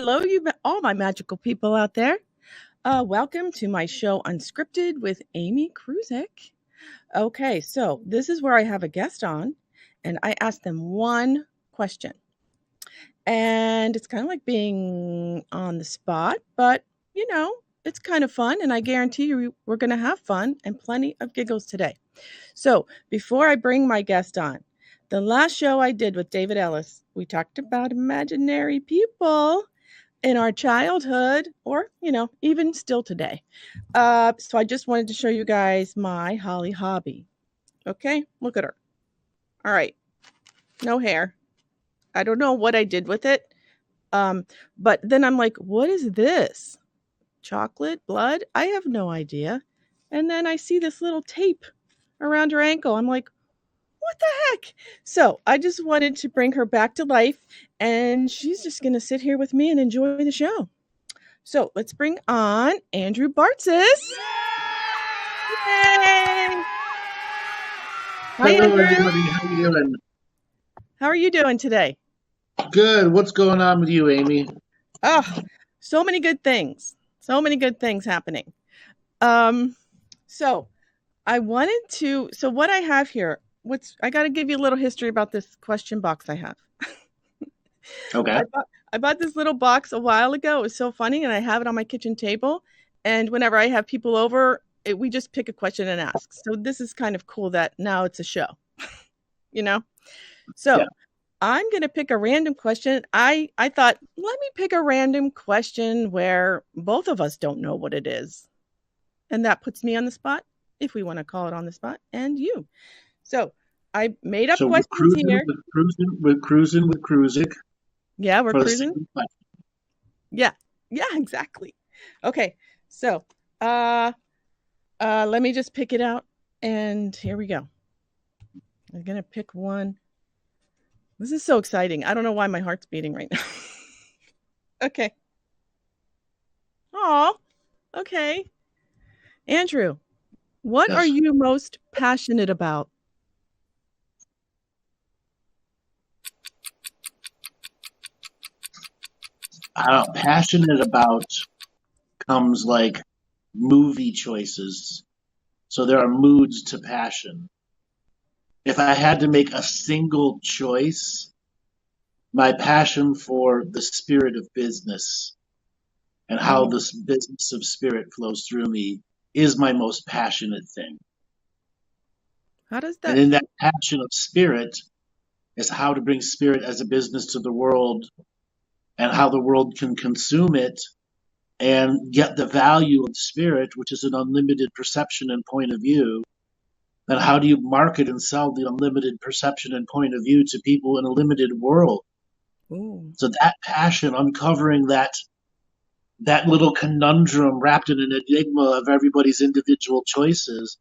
hello, all my magical people out there. Welcome to my show Unscripted with Amy Kruzic. Okay, so this is where I have a guest on, and I ask them one question. And it's kind of like being on the spot, but it's kind of fun, and I guarantee you we're going to have fun and plenty of giggles today. So before I bring my guest on, the last show I did with David Ellis, we talked about imaginary people in our childhood or, even still today. So I just wanted to show you guys my Holly hobby. Okay, look at her. All right, no hair. I don't know what I did with it. But then I'm like, what is this? Chocolate, blood? I have no idea. And then I see this little tape around her ankle. I'm like, what the heck? So I just wanted to bring her back to life, and she's just going to sit here with me and enjoy the show. So let's bring on Andrew Bartzis. Yay! Hi, Hello, Andrew. everybody. How you doing? How are you doing today? Good. What's going on with you, Amy? Oh, so many good things. So many good things happening. So what I have here, I got to give you a little history about this question box I have. Okay. I bought this little box a while ago. It was so funny, and I have it on my kitchen table. And whenever I have people over, we just pick a question and ask. So this is kind of cool that now it's a show, So yeah. I'm going to pick a random question. I thought, let me pick a random question where both of us don't know what it is. And that puts me on the spot, if we want to call it on the spot, and you. So I made up questions here. We're cruising with Kruzic. Yeah, we're cruising. Yeah, exactly. Okay, so let me just pick it out, and here we go. I'm gonna pick one. This is so exciting. I don't know why my heart's beating right now. Okay. Oh, okay. Andrew, what are you most passionate about? Passionate about comes like movie choices. So there are moods to passion. If I had to make a single choice, my passion for the spirit of business and how this business of spirit flows through me is my most passionate thing. How does that? And in that passion of spirit is how to bring spirit as a business to the world and how the world can consume it and get the value of the spirit, which is an unlimited perception and point of view. And how do you market and sell the unlimited perception and point of view to people in a limited world? Ooh. So that passion, uncovering that little conundrum wrapped in an enigma of everybody's individual choices,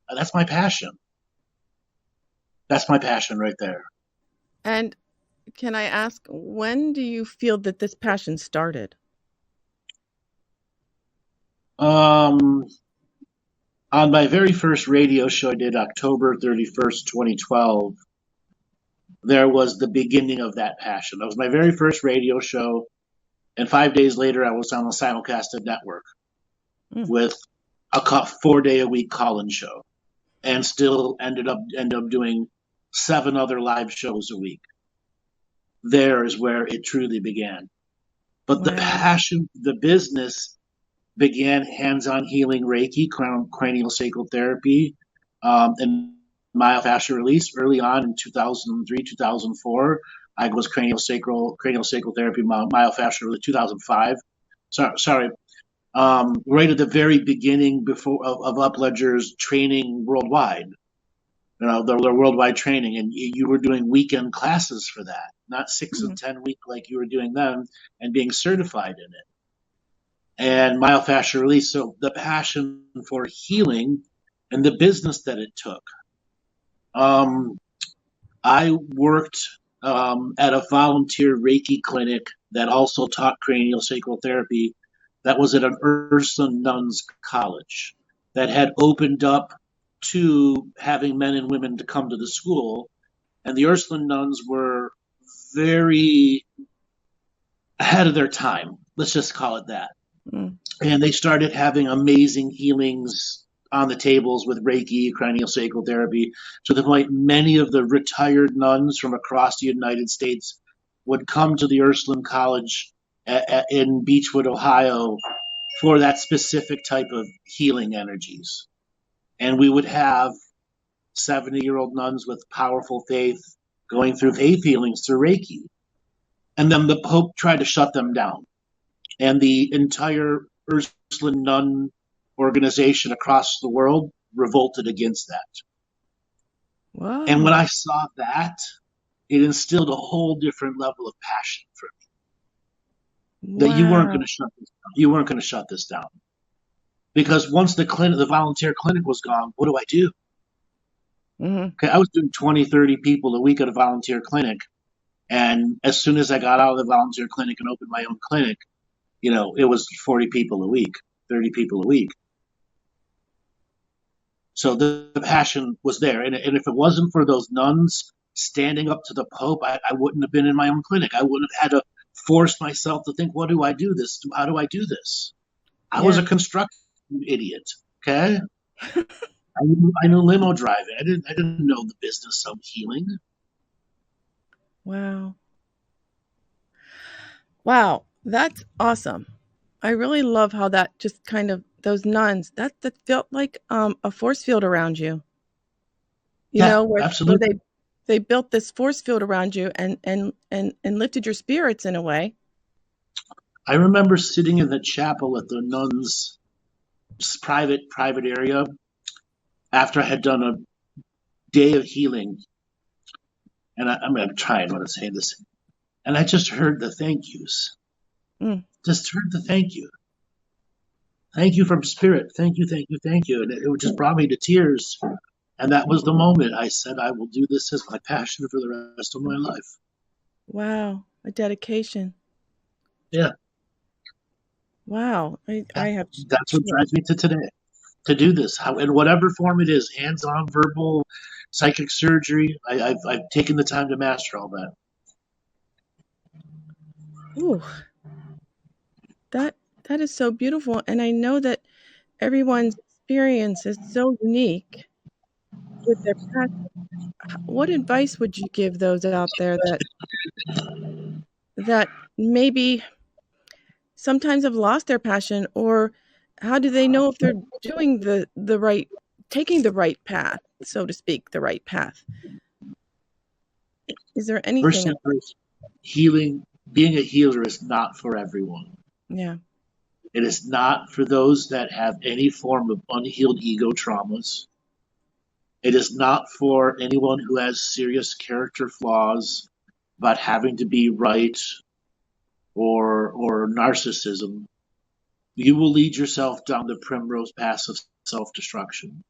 that's my passion. That's my passion right there. And can I ask, when do you feel that this passion started? On my very first radio show I did, October 31st, 2012, there was the beginning of that passion. That was my very first radio show. And 5 days later, I was on a simulcasted network with a 4-day-a-week call-in show, and still ended up doing 7 other live shows a week. There is where it truly began. But the passion, the business, began hands-on healing Reiki, cranial sacral therapy, and myofascial release early on in 2003, 2004. I was cranial sacral therapy, myofascial release 2005. Sorry. Right at the very beginning of Upledger's training worldwide. Their worldwide training, and you were doing weekend classes for that, not 6 and 10 week like you were doing then, and being certified in it. And myofascial release. So the passion for healing and the business that it took. I worked at a volunteer Reiki clinic that also taught cranial sacral therapy. That was at an Ursuline nuns college that had opened up to having men and women to come to the school. And the Ursuline nuns were very ahead of their time. Let's just call it that. Mm. And they started having amazing healings on the tables with Reiki, craniosacral therapy, to the point many of the retired nuns from across the United States would come to the Ursuline College in Beechwood, Ohio, for that specific type of healing energies. And we would have 70-year-old nuns with powerful faith going through faith healings through Reiki. And then the Pope tried to shut them down. And the entire Ursuline nun organization across the world revolted against that. And when Whoa. I saw that, it instilled a whole different level of passion for me. That you weren't going Wow. to shut this down. You weren't going to shut this down. Because once the volunteer clinic was gone, what do I do? Hmm. Okay, I was doing 20, 30 people a week at a volunteer clinic. And as soon as I got out of the volunteer clinic and opened my own clinic, it was 40 people a week, 30 people a week. So the passion was there. And if it wasn't for those nuns standing up to the Pope, I wouldn't have been in my own clinic. I wouldn't have had to force myself to think, what do I do this? How do I do this? I was Yeah. a construction idiot. Okay. I knew limo driving. I didn't know the business of healing. Wow. Wow. That's awesome. I really love how that just kind of those nuns that felt like a force field around you. You Yeah, know, where absolutely. they built this force field around you and lifted your spirits in a way. I remember sitting in the chapel at the nuns' private area after I had done a day of healing, and I'm going to try and want to say this, and I just heard the thank yous. Mm. Just heard the thank you from spirit, thank you, thank you, thank you, and it just brought me to tears. And that was the moment I said, I will do this as my passion for the rest of my life. Wow. A dedication. Yeah, Wow. I have that's what drives me to today, to do this, in whatever form it is, hands-on, verbal, psychic surgery. I've taken the time to master all that. Ooh, that that is so beautiful. And I know that everyone's experience is so unique with their passion. What advice would you give those out there that maybe sometimes have lost their passion, or how do they know if they're doing the right taking the right path, so to speak, the right path? Is there First anything? thing first, healing, being a healer is not for everyone. Yeah. It is not for those that have any form of unhealed ego traumas. It is not for anyone who has serious character flaws about having to be right or narcissism. You will lead yourself down the primrose path of self-destruction.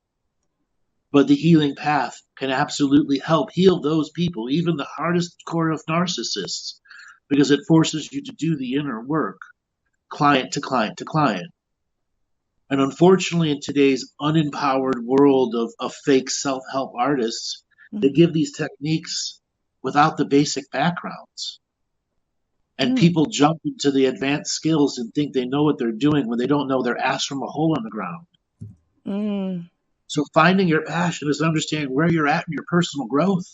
But the healing path can absolutely help heal those people, even the hardest core of narcissists, because it forces you to do the inner work, client to client to client. And unfortunately, in today's unempowered world of fake self help artists, they give these techniques without the basic backgrounds. And Mm-hmm. people jump into the advanced skills and think they know what they're doing when they don't know their ass from a hole in the ground. Mm. So finding your passion is understanding where you're at in your personal growth.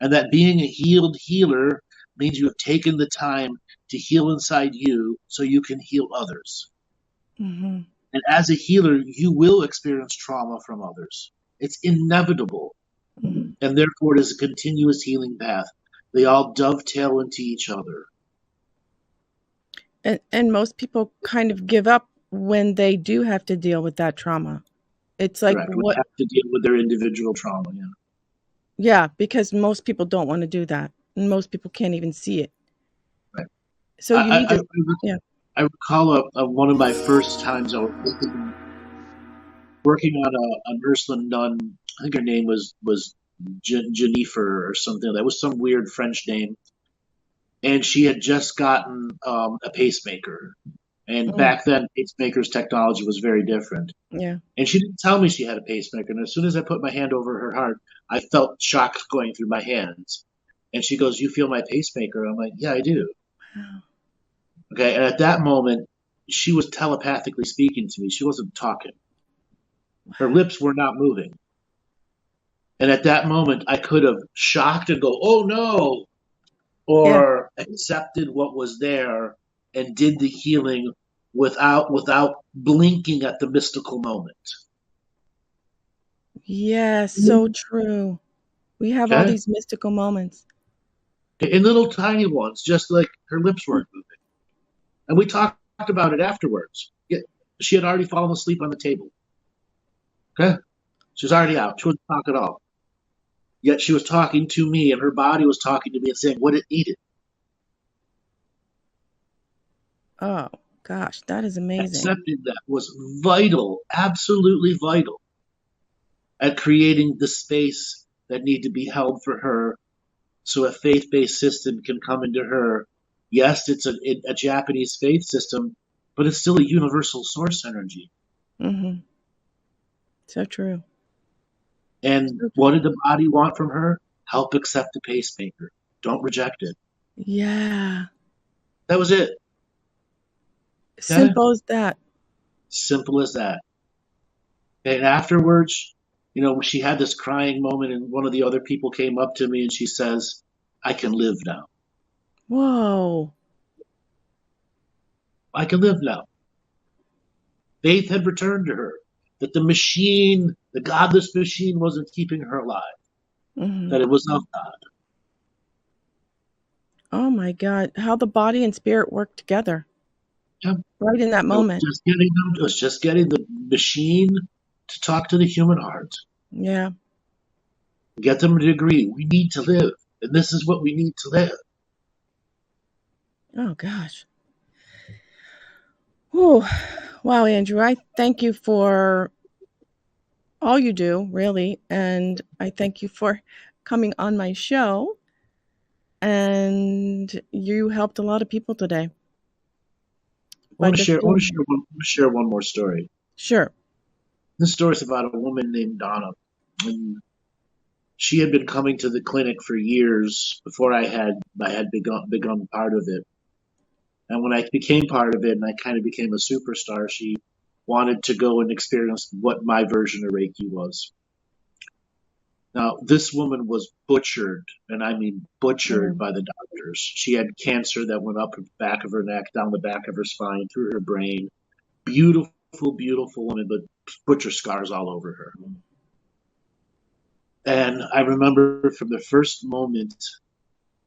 And that being a healed healer means you have taken the time to heal inside you so you can heal others. Mm-hmm. And as a healer, you will experience trauma from others. It's inevitable. Mm-hmm. And therefore, it is a continuous healing path. They all dovetail into each other. And most people kind of give up when they do have to deal with that trauma. It's like, Correct. We what? have to deal with their individual trauma. Yeah. Yeah, because most people don't want to do that, and most people can't even see it. Right. So you need I, I, to, yeah. I recall one of my first times I was working on an Ursuline nun. I think her name was Jennifer or something. That was some weird French name, and she had just gotten a pacemaker. And Mm, back then, pacemakers technology was very different. yeah. And she didn't tell me she had a pacemaker. And as soon as I put my hand over her heart, I felt shock going through my hands. And she goes, "You feel my pacemaker?" I'm like, "Yeah, I do." Wow. Okay, and at that moment, she was telepathically speaking to me. She wasn't talking. Her lips were not moving. And at that moment, I could have shocked and go, "Oh no," Yeah. or accepted what was there and did the healing without blinking at the mystical moment. Yes, so true. We have all Okay, these mystical moments. in little tiny ones, just like her lips weren't moving. And we talked about it afterwards. She had already fallen asleep on the table. Okay, she was already out. She wasn't talking at all. Yet she was talking to me, and her body was talking to me and saying what it needed. Oh, gosh, that is amazing. Accepting that was vital, absolutely vital, at creating the space that need to be held for her so a faith-based system can come into her. Yes, it's a Japanese faith system, but it's still a universal source energy. Mhm. So true. And So what true. did the body want from her? Help accept the pacemaker. Don't reject it. Yeah. That was it. Okay? Simple as that. Simple as that. And afterwards, she had this crying moment, and one of the other people came up to me and she says, I can live now. Whoa. I can live now. Faith had returned to her, that the machine, the godless machine, wasn't keeping her alive, Mhm. that it was of God. Oh my God, how the body and spirit work together Yeah. right in that It was moment. just getting them, it was just getting the machine to talk to the human heart, Yeah. get them to agree we need to live, and this is what we need to live. Oh gosh. Whew. Wow, Andrew, I thank you for all you do, really, and I thank you for coming on my show. And you helped a lot of people today I by want to just share. I want being to here. share one. I want to share one more story. Sure. This story is about a woman named Donna, and she had been coming to the clinic for years before I had begun part of it. And when I became part of it, and I kind of became a superstar, she wanted to go and experience what my version of Reiki was. Now, this woman was butchered, and I mean butchered Mm. by the doctors. She had cancer that went up the back of her neck, down the back of her spine, through her brain. Beautiful, beautiful woman, but butcher scars all over her. And I remember from the first moment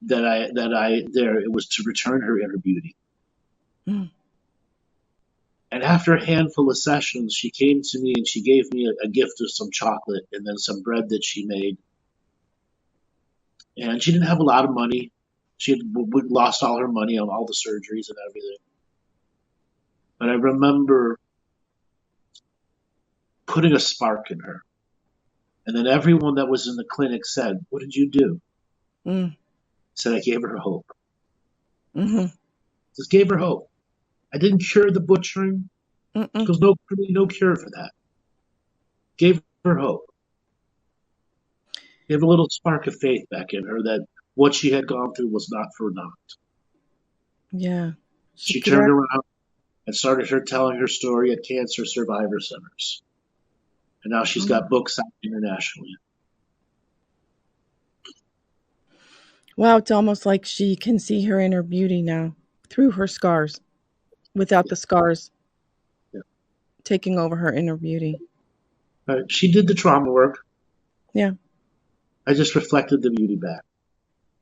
that I there, it was to return her inner beauty. Mm. And after a handful of sessions, she came to me and she gave me a gift of some chocolate and then some bread that she made. And she didn't have a lot of money. She had lost all her money on all the surgeries and everything. But I remember putting a spark in her. And then everyone that was in the clinic said, what did you do? Mm. I said, I gave her hope. Mm-hmm. Just gave her hope. I didn't cure the butchering. Mm-mm. There was no cure for that. Gave her hope. Gave a little spark of faith back in her that what she had gone through was not for naught. Yeah. She She could turned act. around and started her telling her story at cancer survivor centers. And now she's Oh. got books out internationally. Wow, it's almost like she can see her inner beauty now through her scars, without Yeah, the scars yeah. taking over her inner beauty. She did the trauma work. Yeah. I just reflected the beauty back.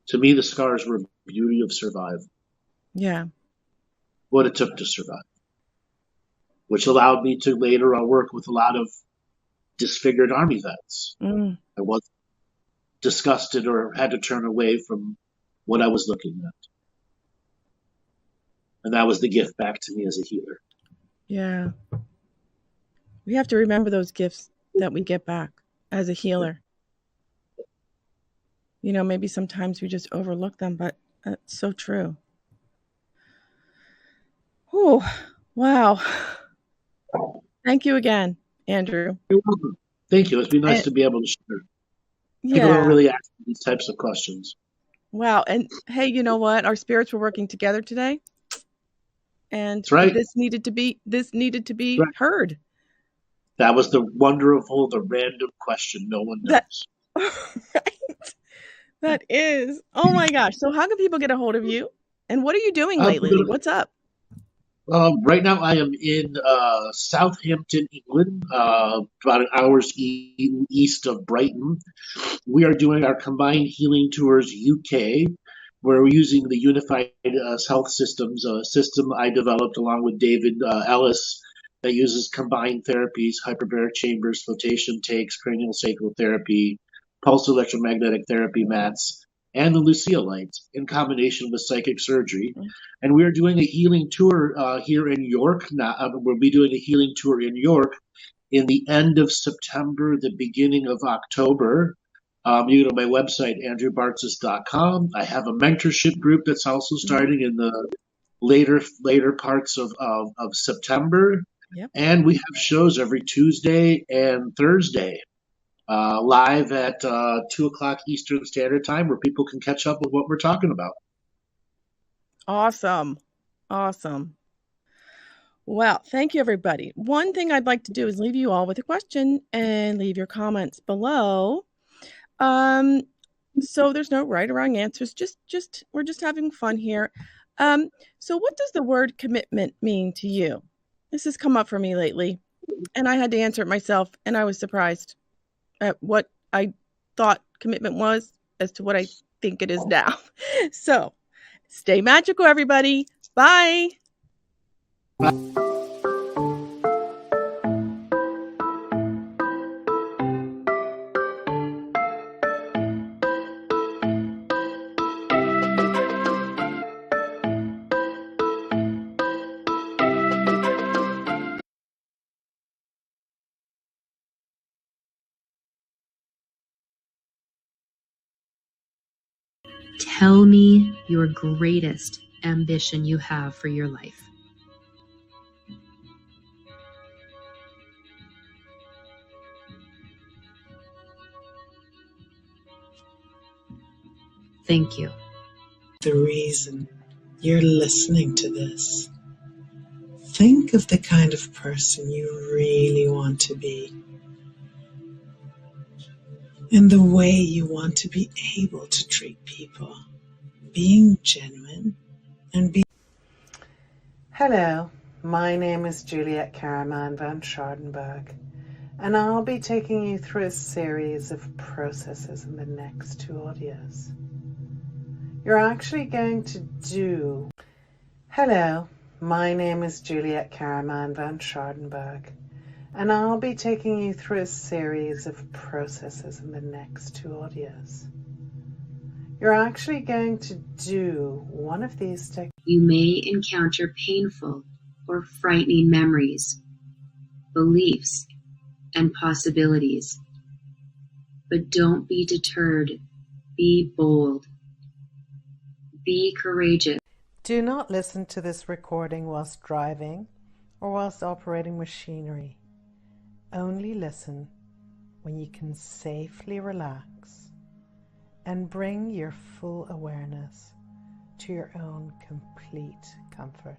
To me, the scars were beauty of survival, Yeah. what it took to survive, which allowed me to later on work with a lot of disfigured army vets. Mm. I was disgusted or had to turn away from what I was looking at. And that was the gift back to me as a healer. Yeah. We have to remember those gifts that we get back as a healer. Maybe sometimes we just overlook them, but that's so true. Oh, wow. Thank you again, Andrew. You're welcome. Thank you. It's been nice And to be able to share. People don't yeah, really ask these types of questions. Wow. And hey, you know what? Our spirits were working together today, and That's right. this needed to That's be right. heard. That was the wonderful, the random question no one That knows. right. That is. Oh my gosh. So how can people get a hold of you? And what are you doing Uh, lately? What's up? right now, I am in Southampton, England, about an hour's east of Brighton. We are doing our Combined Healing Tours UK, where we're using the Unified Health Systems system I developed along with David Ellis that uses combined therapies, hyperbaric chambers, flotation takes, cranial sacral therapy, pulse electromagnetic therapy mats, and the Lucia lights in combination with psychic surgery. And we are doing a healing tour here in York. Now, we'll be doing a healing tour in York in the end of September, the beginning of October. You go to my website, andrewbartzis.com. I have a mentorship group that's also Mhm. starting in the later parts of September. Yep. And we have shows every Tuesday and Thursday live at 2 o'clock Eastern Standard Time where people can catch up with what we're talking about. Awesome. Awesome. Well, thank you, everybody. One thing I'd like to do is leave you all with a question and leave your comments below. Um, so there's no right or wrong answers. Just we're just having fun here. Um, so what does the word commitment mean to you? This has come up for me lately, and I had to answer it myself, and I was surprised at what I thought commitment was as to what I think it is now. So stay magical, everybody. Bye. Tell me your greatest ambition you have for your life. Thank you. The reason you're listening to this. Think of the kind of person you really want to be and the way you want to be able to treat people, being genuine and be. Hello, my name is Juliet Karaman van Schardenberg, and I'll be taking you through a series of processes in the next 2 audios. You're actually going to do. Hello, my name is Juliet Karaman van Schardenberg, and I'll be taking you through a series of processes in the next 2 audios. You're actually going to do one of these techniques. You may encounter painful or frightening memories, beliefs, and possibilities. But don't be deterred. Be bold. Be courageous. Do not listen to this recording whilst driving or whilst operating machinery. Only listen when you can safely relax and bring your full awareness to your own complete comfort.